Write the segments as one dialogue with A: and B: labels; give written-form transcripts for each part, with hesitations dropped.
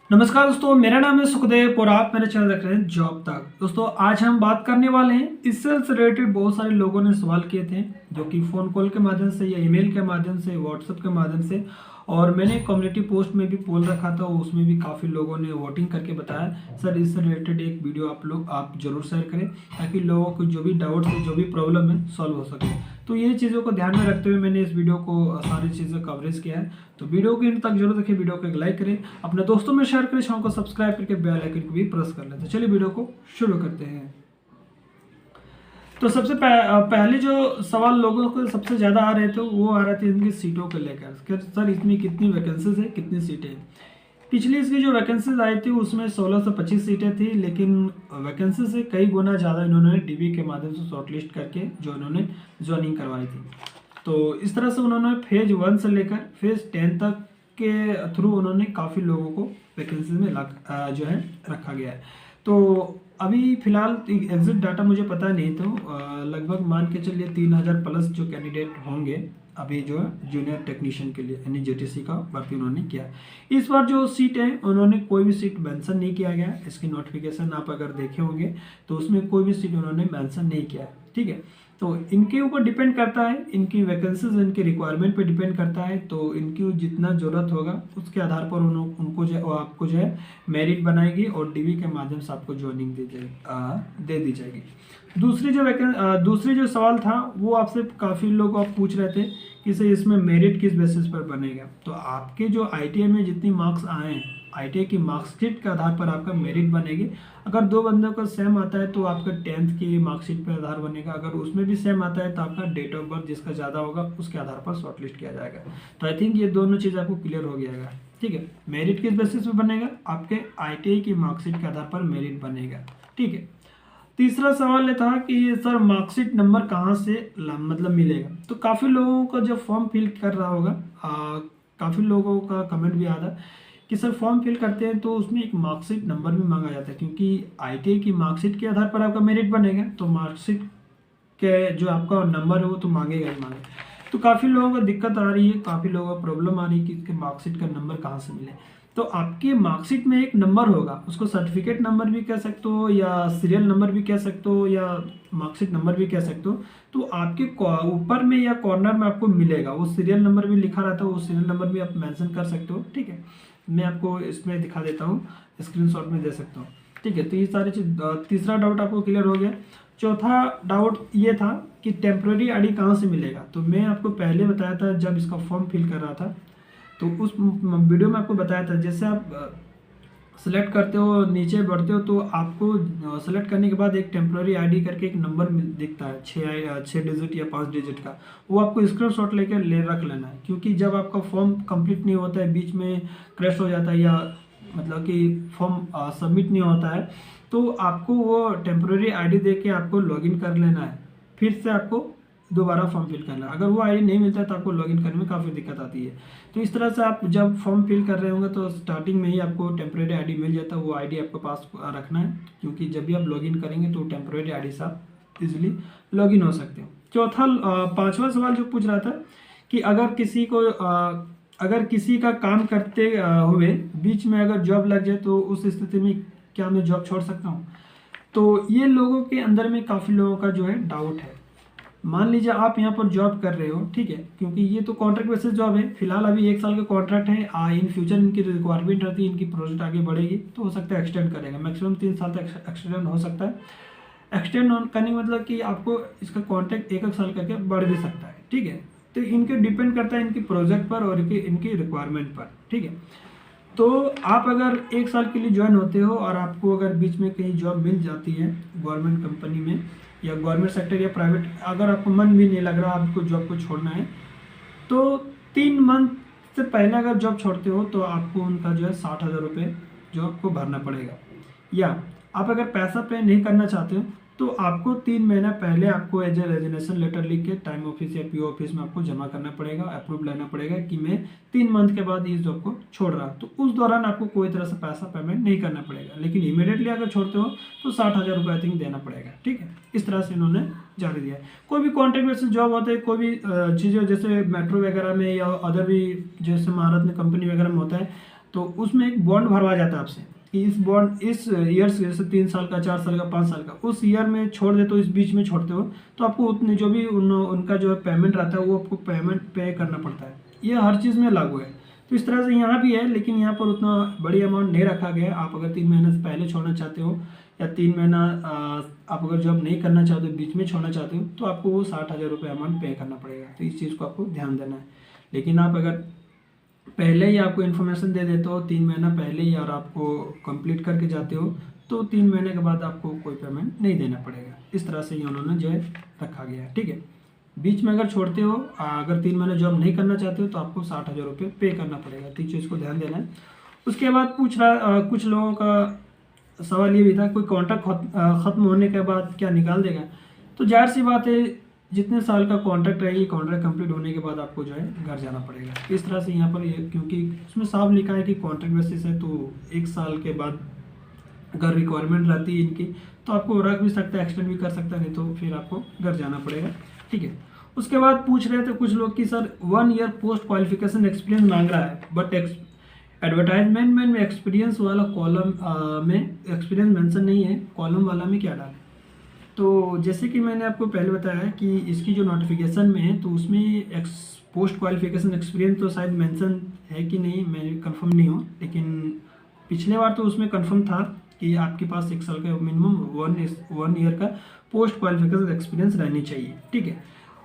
A: नमस्कार दोस्तों, मेरा नाम है सुखदेव और आप मेरे चैनल देख रहे हैं जॉब तक। दोस्तों आज हम बात करने वाले हैं इससे रिलेटेड। बहुत सारे लोगों ने सवाल किए थे जो कि फ़ोन कॉल के माध्यम से या ईमेल के माध्यम से, व्हाट्सएप के माध्यम से, और मैंने कम्युनिटी पोस्ट में भी पोल रखा था, उसमें भी काफ़ी लोगों ने वोटिंग करके बताया सर इससे रिलेटेड एक वीडियो आप जरूर शेयर करें ताकि लोगों को जो भी डाउट्स है, जो भी प्रॉब्लम है, सॉल्व हो सके। तो ये चीज़ों को ध्यान में रखते हुए मैंने इस वीडियो को सारी चीज़ें कवरेज किया है। तो वीडियो को इन तक जरूर देखिए, वीडियो को एक लाइक करें, अपने दोस्तों में शेयर करें, चैनल को सब्सक्राइब करके बेल आइकन को भी प्रेस कर लें। तो चलिए वीडियो को शुरू करते हैं। तो सबसे पहले जो सवाल लोगों को सबसे ज़्यादा आ रहे थे वो आ रहे थे इनकी सीटों को लेकर कि सर इसमें कितनी वैकेंसीज है, कितनी सीटें हैं। पिछली इसकी जो वैकेंसीज आई थी उसमें 16 से 25 सीटें थी, लेकिन वैकेंसी से कई गुना ज़्यादा इन्होंने डीबी के माध्यम से शॉर्टलिस्ट करके जो इन्होंने ज्वाइनिंग करवाई थी। तो इस तरह से उन्होंने फेज 1 से लेकर फेज 10 तक के थ्रू उन्होंने काफ़ी लोगों को वैकेंसी में जो है रखा गया है। तो अभी फिलहाल एग्जिट डाटा मुझे पता नहीं, तो लगभग मान के चलिए 3000 प्लस जो कैंडिडेट होंगे अभी जो है जूनियर टेक्नीशियन के लिए, यानी जेटीसी का भर्ती उन्होंने किया। इस बार जो सीट है उन्होंने कोई भी सीट मेंशन नहीं किया गया। इसकी नोटिफिकेशन आप अगर देखे होंगे तो उसमें कोई भी सीट उन्होंने मेंशन नहीं किया है, ठीक है। तो इनके ऊपर डिपेंड करता है, इनकी वैकेंसीज इनकी रिक्वायरमेंट पे डिपेंड करता है। तो इनकी जितना ज़रूरत होगा उसके आधार पर उनको जो आपको जो है मेरिट बनाएगी और डीवी के माध्यम से आपको ज्वाइनिंग दे दी जाएगी। दूसरी जो सवाल था वो आपसे काफ़ी लोग आप पूछ रहे थे कि सर इसमें मेरिट किस बेसिस पर बनेगा। तो आपके जो आईटीआई में जितनी मार्क्स आए हैं, आईटीआई की मार्कशीट के आधार पर आपका मेरिट बनेगी। अगर दो बंदों का सेम आता है तो आपका 10th की मार्कशीट पर आधार बनेगा। अगर उसमें भी सेम आता है तो आपका डेट ऑफ बर्थ जिसका ज़्यादा होगा उसके आधार पर शॉर्टलिस्ट किया जाएगा। तो आई थिंक ये दोनों चीज़ आपको क्लियर हो गया, ठीक है। मेरिट किस बेसिस पर बनेगा? आपके आईटीआई की मार्कशीट के आधार पर मेरिट बनेगा, ठीक है। तीसरा सवाल ये था कि सर मार्कशीट नंबर कहाँ से मतलब मिलेगा। तो काफ़ी लोगों का जब फॉर्म फिल कर रहा होगा, काफ़ी लोगों का कमेंट भी आता है कि सर फॉर्म फिल करते हैं तो उसमें एक मार्कशीट नंबर भी मांगा जाता है, क्योंकि आईटीआई की मार्कशीट के आधार पर आपका मेरिट बनेगा। तो मार्कशीट के जो आपका नंबर है वो तो मांगेगा ही मांगेगा। तो काफ़ी लोगों को दिक्कत आ रही है, काफ़ी लोगों को प्रॉब्लम आ रही है कि इसके मार्कशीट का नंबर कहाँ से मिले। तो आपकी मार्कशीट में एक नंबर होगा, उसको सर्टिफिकेट नंबर भी कह सकते हो या सीरियल नंबर भी कह सकते हो या मार्कशीट नंबर भी कह सकते हो। तो आपके ऊपर में या कॉर्नर में आपको मिलेगा, वो सीरियल नंबर भी लिखा रहता है, वो सीरियल नंबर भी आप मेंशन कर सकते हो, ठीक है। मैं आपको इसमें दिखा देता हूँ, स्क्रीनशॉट में दे सकता हूँ, ठीक है। तो ये सारी चीज, तीसरा डाउट आपको क्लियर हो गया। चौथा डाउट ये था कि टेम्प्रेरी आईडी कहाँ से मिलेगा। तो मैं आपको पहले बताया था जब इसका फॉर्म फिल कर रहा था, तो उस वीडियो में आपको बताया था जैसे आप सेलेक्ट करते हो, नीचे बढ़ते हो, तो आपको सेलेक्ट करने के बाद एक टेम्प्रेरी आईडी करके एक नंबर दिखता है, 6 डिजिट या 5 डिजिट का। वो आपको स्क्रीनशॉट लेकर रख लेना है, क्योंकि जब आपका फॉर्म कंप्लीट नहीं होता है, बीच में क्रैश हो जाता है या मतलब कि फॉर्म सबमिट नहीं होता है, तो आपको वो टेम्प्रेरी आईडी दे के आपको लॉगिन कर लेना है, फिर से आपको दोबारा फॉर्म फिल करना। अगर वो आईडी नहीं मिलता है तो आपको लॉगिन करने में काफ़ी दिक्कत आती है। तो इस तरह से आप जब फॉर्म फिल कर रहे होंगे तो स्टार्टिंग में ही आपको टेम्प्रेरी आईडी मिल जाता है, वो आईडी आपके पास रखना है, क्योंकि जब भी आप लॉगिन करेंगे तो टेम्प्रेरी आईडी से आप इजीली लॉगिन हो सकते हो। पांचवा सवाल जो पूछ रहा था कि अगर किसी का काम करते हुए बीच में अगर जॉब लग जाए तो उस स्थिति में क्या मैं जॉब छोड़ सकता हूँ। तो ये लोगों के अंदर में काफ़ी लोगों का जो है डाउट है। मान लीजिए आप यहाँ पर जॉब कर रहे हो, ठीक है, क्योंकि ये तो कॉन्ट्रैक्ट बेसिस जॉब है, फिलहाल अभी 1 साल का कॉन्ट्रैक्ट है। इन फ्यूचर इनकी रिक्वायरमेंट रहती है, इनकी प्रोजेक्ट आगे बढ़ेगी तो हो सकता है एक्सटेंड करेगा, मैक्सिमम 3 साल तक एक्सटेंड हो सकता है। एक्सटेंड करने का मतलब कि आपको इसका कॉन्ट्रैक्ट 1 साल करके बढ़ भी सकता है, ठीक है। तो इनके डिपेंड करता है इनकी प्रोजेक्ट पर और इनकी रिक्वायरमेंट पर, ठीक है। तो आप अगर 1 साल के लिए ज्वाइन होते हो और आपको अगर बीच में कहीं जॉब मिल जाती है गवर्नमेंट कंपनी में या गवर्नमेंट सेक्टर या प्राइवेट, अगर आपको मन भी नहीं लग रहा आपको जॉब को छोड़ना है, तो 3 मंथ से पहले अगर जॉब छोड़ते हो तो आपको उनका जो है 60,000 रुपये जो आपको भरना पड़ेगा। या आप अगर पैसा पे नहीं करना चाहते हो तो आपको 3 महीना पहले आपको एज ए रेजिग्नेशन लेटर लिख के टाइम ऑफिस या पीओ ऑफिस में आपको जमा करना पड़ेगा, अप्रूव लेना पड़ेगा कि मैं 3 मंथ के बाद इस जॉब को छोड़ रहा। तो उस दौरान आपको कोई तरह से पैसा पेमेंट नहीं करना पड़ेगा, लेकिन इमीडिएटली अगर छोड़ते हो तो 60,000 रुपये आई थिंक देना पड़ेगा, ठीक है। इस तरह से इन्होंने जारी दिया है। कोई भी कॉन्ट्रैक्ट बेसिस जॉब होता है, कोई भी चीज़ें जैसे मेट्रो वगैरह में या अदर भी जैसे महारत में कंपनी वगैरह में होता है, तो उसमें एक बॉन्ड भरवा जाता है आपसे कि इस बॉन्ड इस ईयर से, जैसे 3 साल का, 4 साल का, 5 साल का, उस ईयर में छोड़ देते हो, इस बीच में छोड़ते हो तो आपको उतने जो भी उनका जो पेमेंट रहता है वो आपको पेमेंट पे करना पड़ता है। ये हर चीज़ में लागू है। तो इस तरह से यहाँ भी है, लेकिन यहाँ पर उतना बड़ी अमाउंट नहीं रखा गया है। आप अगर 3 महीने से पहले छोड़ना चाहते हो या 3 महीना आप अगर जॉब नहीं करना चाहते हो, बीच में छोड़ना चाहते हो, तो आपको वो 60,000 रुपये अमाउंट पे करना पड़ेगा। तो इस चीज़ को आपको ध्यान देना है। लेकिन आप अगर पहले ही आपको इन्फॉर्मेशन दे देते हो 3 महीना पहले ही और आपको कंप्लीट करके जाते हो, तो 3 महीने के बाद आपको कोई पेमेंट नहीं देना पड़ेगा। इस तरह से ये उन्होंने जो है रखा गया है, ठीक है। बीच में अगर छोड़ते हो, अगर 3 महीने जॉब नहीं करना चाहते हो, तो आपको 60,000 रुपये पे करना पड़ेगा। तो इस चीज़ को ध्यान देना है। उसके बाद कुछ लोगों का सवाल ये भी था, कोई कॉन्ट्रैक्ट ख़त्म होने के बाद क्या निकाल देगा। तो जाहिर सी बात है, जितने साल का कॉन्ट्रैक्ट रहेगी, कॉन्ट्रैक्ट कंप्लीट होने के बाद आपको जो है घर जाना पड़ेगा। इस तरह से यहाँ पर ये, क्योंकि उसमें साफ लिखा है कि कॉन्ट्रैक्ट बेसिस है, तो 1 साल के बाद अगर रिक्वायरमेंट रहती है इनकी तो आपको रख भी सकता है, एक्सटेंड भी कर सकता है, नहीं तो फिर आपको घर जाना पड़ेगा, ठीक है। उसके बाद पूछ रहे थे कुछ लोग कि sir 1 year post qualification experience मांग रहा है, बट एडवर्टाइजमेंट में एक्सपीरियंस वाला कॉलम में एक्सपीरियंस मेंशन नहीं है, कॉलम वाला में क्या डालें। तो जैसे कि मैंने आपको पहले बताया कि इसकी जो नोटिफिकेशन में है, तो उसमें पोस्ट क्वालिफिकेशन एक्सपीरियंस तो शायद मेंशन है कि नहीं, मैं कंफर्म नहीं हूँ, लेकिन पिछले बार तो उसमें कंफर्म था कि आपके पास 1 साल का मिनिमम 1 ईयर का पोस्ट क्वालिफिकेशन एक्सपीरियंस रहनी चाहिए, ठीक है।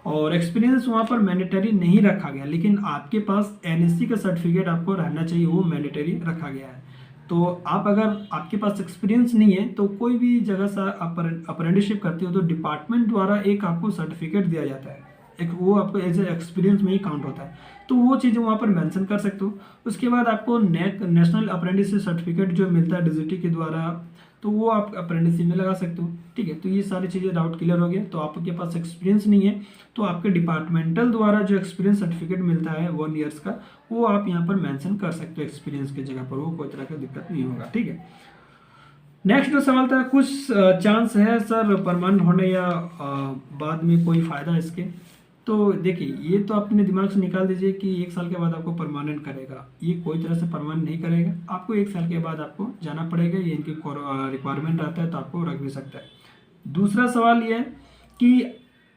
A: और एक्सपीरियंस वहाँ पर मैंडेटरी नहीं रखा गया, लेकिन आपके पास एनएससी का सर्टिफिकेट आपको रहना चाहिए, वो मैंडेटरी रखा गया है। तो आप अगर आपके पास एक्सपीरियंस नहीं है, तो कोई भी जगह से अप्रेंटिसशिप करते हो तो डिपार्टमेंट द्वारा एक आपको सर्टिफिकेट दिया जाता है, एक वो आपको एज ए एक्सपीरियंस में ही काउंट होता है, तो वो चीज़ें वहाँ पर मेंशन कर सकते हो। उसके बाद आपको नेशनल अप्रेंटिसशिप सर्टिफिकेट जो मिलता है डिजिटी के द्वारा, तो वो आप अप्रेंटिसशिप में लगा सकते हो, ठीक है। तो ये सारी चीज़ें डाउट क्लियर हो गया। तो आपके पास एक्सपीरियंस नहीं है, तो आपके डिपार्टमेंटल द्वारा जो एक्सपीरियंस सर्टिफिकेट मिलता है 1 ईयर्स का, वो आप यहाँ पर मेंशन कर सकते हो एक्सपीरियंस की जगह पर, वो कोई तरह का दिक्कत नहीं होगा, ठीक है। नेक्स्ट जो सवाल था, कुछ चांस है सर परमानेंट होने या बाद में कोई फ़ायदा इसके। तो देखिए, ये तो अपने दिमाग से निकाल दीजिए कि 1 साल के बाद आपको परमानेंट करेगा, ये कोई तरह से परमानेंट नहीं करेगा। आपको 1 साल के बाद आपको जाना पड़ेगा, ये इनकी रिक्वायरमेंट रहता है, तो आपको रख भी सकता है। दूसरा सवाल ये है कि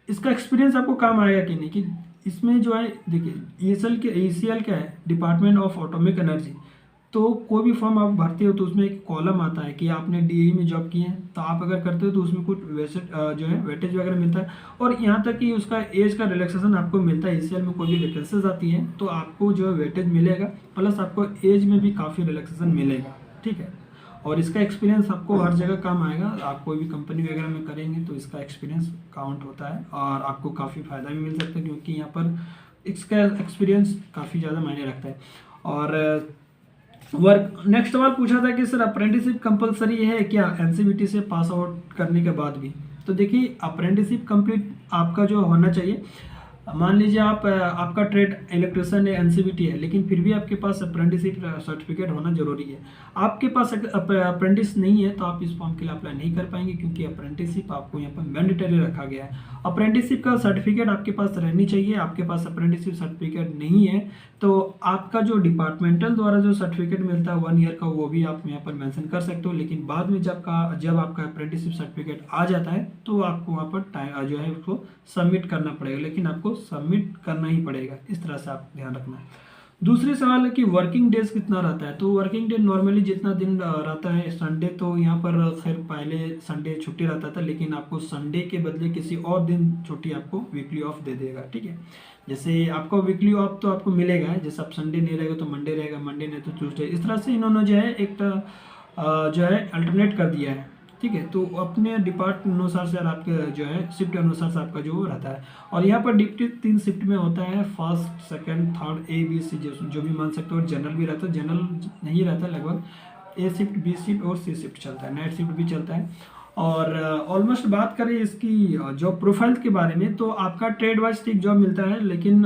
A: इसका एक्सपीरियंस आपको काम आएगा कि नहीं, कि इसमें जो है देखिए ECL क्या है, डिपार्टमेंट ऑफ एटॉमिक एनर्जी। तो कोई भी फॉर्म आप भरते हो तो उसमें एक कॉलम आता है कि आपने DAE में जॉब की है, तो आप अगर करते हो तो उसमें कुछ जो है वेटेज वगैरह मिलता है, और यहाँ तक कि उसका एज का रिलैक्सेशन आपको मिलता है। ECL में कोई भी वैकेंसीज आती है तो आपको जो है वेटेज मिलेगा, प्लस आपको एज में भी काफ़ी रिलैक्सेशन मिलेगा, ठीक है। और इसका एक्सपीरियंस आपको हर जगह काम आएगा, आप कोई भी कंपनी वगैरह में करेंगे तो इसका एक्सपीरियंस काउंट होता है, और आपको काफ़ी फ़ायदा भी मिल सकता है, क्योंकि यहाँ पर इसका एक्सपीरियंस काफ़ी ज़्यादा मायने रखता है। और नेक्स्ट सवाल पूछा था कि सर अप्रेंटिसशिप कंपलसरी है क्या NCVT से पास आउट करने के बाद भी। तो देखिए, अप्रेंटिसशिप कंप्लीट आपका जो होना चाहिए, मान लीजिए आपका ट्रेड इलेक्ट्रिशियन है, NCVT है, लेकिन फिर भी आपके पास अप्रेंटिसशिप सर्टिफिकेट होना जरूरी है। आपके पास अप्रेंटिस नहीं है तो आप इस फॉर्म के लिए अप्लाई नहीं कर पाएंगे, क्योंकि अप्रेंटिसशिप आपको यहाँ पर मैंडेटरी रखा गया है। अप्रेंटिसशिप का सर्टिफिकेट आपके पास रहनी चाहिए। आपके पास अप्रेंटिसशिप सर्टिफिकेट नहीं है तो आपका जो डिपार्टमेंटल द्वारा जो सर्टिफिकेट मिलता है 1 ईयर का, वो भी आप यहाँ पर मेंशन कर सकते हो। लेकिन बाद में जब आपका अप्रेंटिसशिप सर्टिफिकेट आ जाता है तो आपको वहाँ पर जो है उसको सबमिट करना पड़ेगा, लेकिन आपको सबमिट करना ही पड़ेगा। इस तरह से आप ध्यान रखना है। दूसरी सवाल है कि वर्किंग डेज कितना रहता है। तो वर्किंग डे नॉर्मली जितना दिन रहता है, संडे तो यहाँ पर खैर पहले संडे छुट्टी रहता था, लेकिन आपको संडे के बदले किसी और दिन छुट्टी आपको वीकली ऑफ दे देगा, ठीक है। जैसे आपको वीकली ऑफ तो आपको मिलेगा, जैसे आप संडे नहीं रहेगा तो मंडे रहेगा, मंडे नहीं तो ट्यूसडे। इस तरह से इन्होंने जो है एक जो है अल्टरनेट कर दिया है, ठीक है। तो अपने डिपार्टमेंट अनुसार से आपके जो है शिफ्ट अनुसार से आपका जो रहता है। और यहाँ पर ड्यूटी 3 शिफ्ट में होता है, first, second, third, A, B, C जो भी मान सकते हो। जनरल भी रहता है, जनरल नहीं रहता, लगभग A शिफ्ट, B शिफ्ट और C शिफ्ट चलता है, नाइट शिफ्ट भी चलता है। और ऑलमोस्ट बात करें इसकी जॉब प्रोफाइल के बारे में, तो आपका ट्रेड वाइज ठीक जॉब मिलता है, लेकिन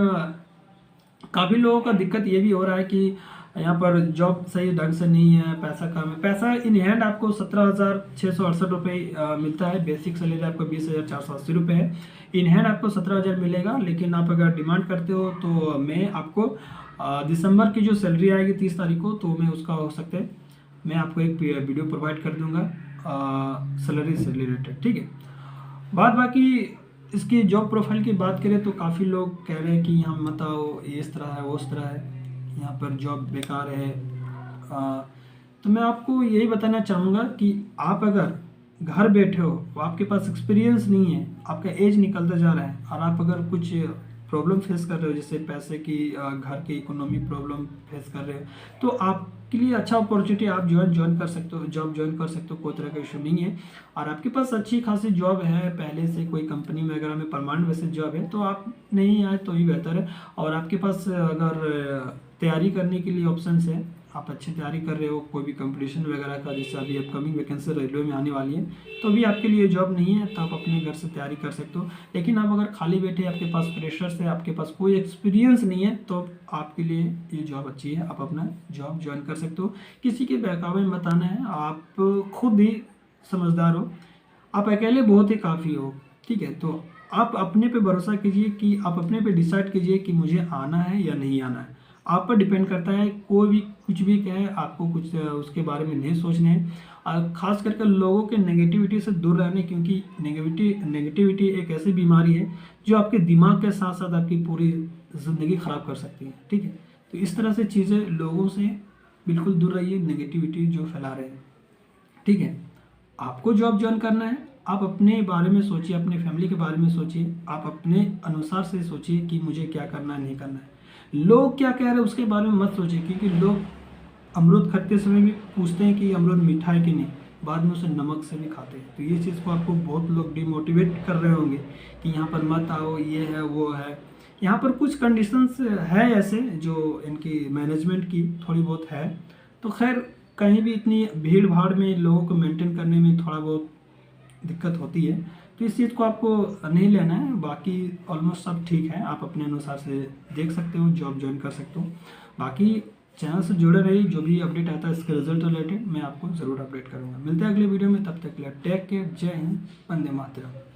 A: काफ़ी लोगों का दिक्कत ये भी हो रहा है कि यहाँ पर जॉब सही ढंग से नहीं है, पैसा कम है। पैसा इन हैंड आपको 17,668 रुपये मिलता है। बेसिक सैलरी आपको 20,480 रुपये है। इन हैंड आपको 17,000 मिलेगा, लेकिन आप अगर डिमांड करते हो तो मैं आपको दिसंबर की जो सैलरी आएगी 30 तारीख को, तो मैं उसका हो सकता है मैं आपको एक वीडियो प्रोवाइड कर दूंगा सैलरी से रिलेटेड, ठीक है। बाकी इसकी जॉब प्रोफाइल की बात करें तो काफ़ी लोग कह रहे हैं कि यहाँ मत आओ, ये इस तरह है वो उस तरह है, यहाँ पर जॉब बेकार है। तो मैं आपको यही बताना चाहूँगा कि आप अगर घर बैठे हो, आपके पास एक्सपीरियंस नहीं है, आपका एज निकलता जा रहा है, और आप अगर कुछ प्रॉब्लम फेस कर रहे हो, जैसे पैसे की, घर की इकोनॉमी प्रॉब्लम फेस कर रहे हो, तो आपके लिए अच्छा अपॉर्चुनिटी, आप ज्वाइन कर सकते हो, जॉब ज्वाइन कर सकते हो, कोई तरह का इशू नहीं है। और आपके पास अच्छी खासी जॉब है पहले से, कोई कंपनी में वगैरह में परमानेंट बेसिस जॉब है, तो आप नहीं आए तो ही बेहतर है। और आपके पास अगर तैयारी करने के लिए ऑप्शंस है, आप अच्छी तैयारी कर रहे हो कोई भी कंपटीशन वगैरह का, जैसे अभी अपकमिंग वैकेंसी रेलवे में आने वाली है, तो अभी आपके लिए जॉब नहीं है, तो आप अपने घर से तैयारी कर सकते हो। लेकिन आप अगर खाली बैठे, आपके पास फ्रेशर्स है, आपके पास कोई एक्सपीरियंस नहीं है, तो आपके लिए ये जॉब अच्छी है, आप अपना जॉब ज्वाइन कर सकते हो। किसी के बहकावे में मत आना है, आप खुद ही समझदार हो, आप अकेले बहुत ही काफ़ी हो, ठीक है। तो आप अपने पे भरोसा कीजिए, कि आप अपने पे डिसाइड कीजिए कि मुझे आना है या नहीं आना है, आप पर डिपेंड करता है। कोई भी कुछ भी कहे, आपको कुछ उसके बारे में नहीं सोचना है, और ख़ास करके लोगों के नेगेटिविटी से दूर रहने, क्योंकि नेगेटिविटी एक ऐसी बीमारी है जो आपके दिमाग के साथ साथ आपकी पूरी ज़िंदगी ख़राब कर सकती है, ठीक है। तो इस तरह से चीज़ें, लोगों से बिल्कुल दूर रहिए, नेगेटिविटी जो फैला रहे हैं, ठीक है। आपको जॉब ज्वाइन करना है, आप अपने बारे में सोचिए, अपने फैमिली के बारे में सोचिए, आप अपने अनुसार से सोचिए कि मुझे क्या करना है नहीं करना है। लोग क्या कह रहे हैं उसके बारे में मत सोचिए, क्योंकि लोग अमरूद खरीदते समय भी पूछते हैं कि अमरूद मीठा है कि नहीं, बाद में उसे नमक से भी खाते हैं। तो ये चीज़ को आपको बहुत लोग डिमोटिवेट कर रहे होंगे कि यहाँ पर मत आओ, ये है वो है। यहाँ पर कुछ कंडीशंस है ऐसे, जो इनकी मैनेजमेंट की थोड़ी बहुत है। तो खैर, कहीं भी इतनी भीड़ भाड़ में लोगों को मेंटेन करने में थोड़ा बहुत दिक्कत होती है, तो इस चीज़ को आपको नहीं लेना है। बाकी ऑलमोस्ट सब ठीक है, आप अपने अनुसार से देख सकते हो, जॉब ज्वाइन कर सकते हो। बाकी चैनल से जुड़े रहिए, जो भी अपडेट आता है इसके रिजल्ट रिलेटेड मैं आपको ज़रूर अपडेट करूँगा। मिलते हैं अगले वीडियो में, तब तक के लिए टेक केयर, जय हिंद, वंदे मातरम।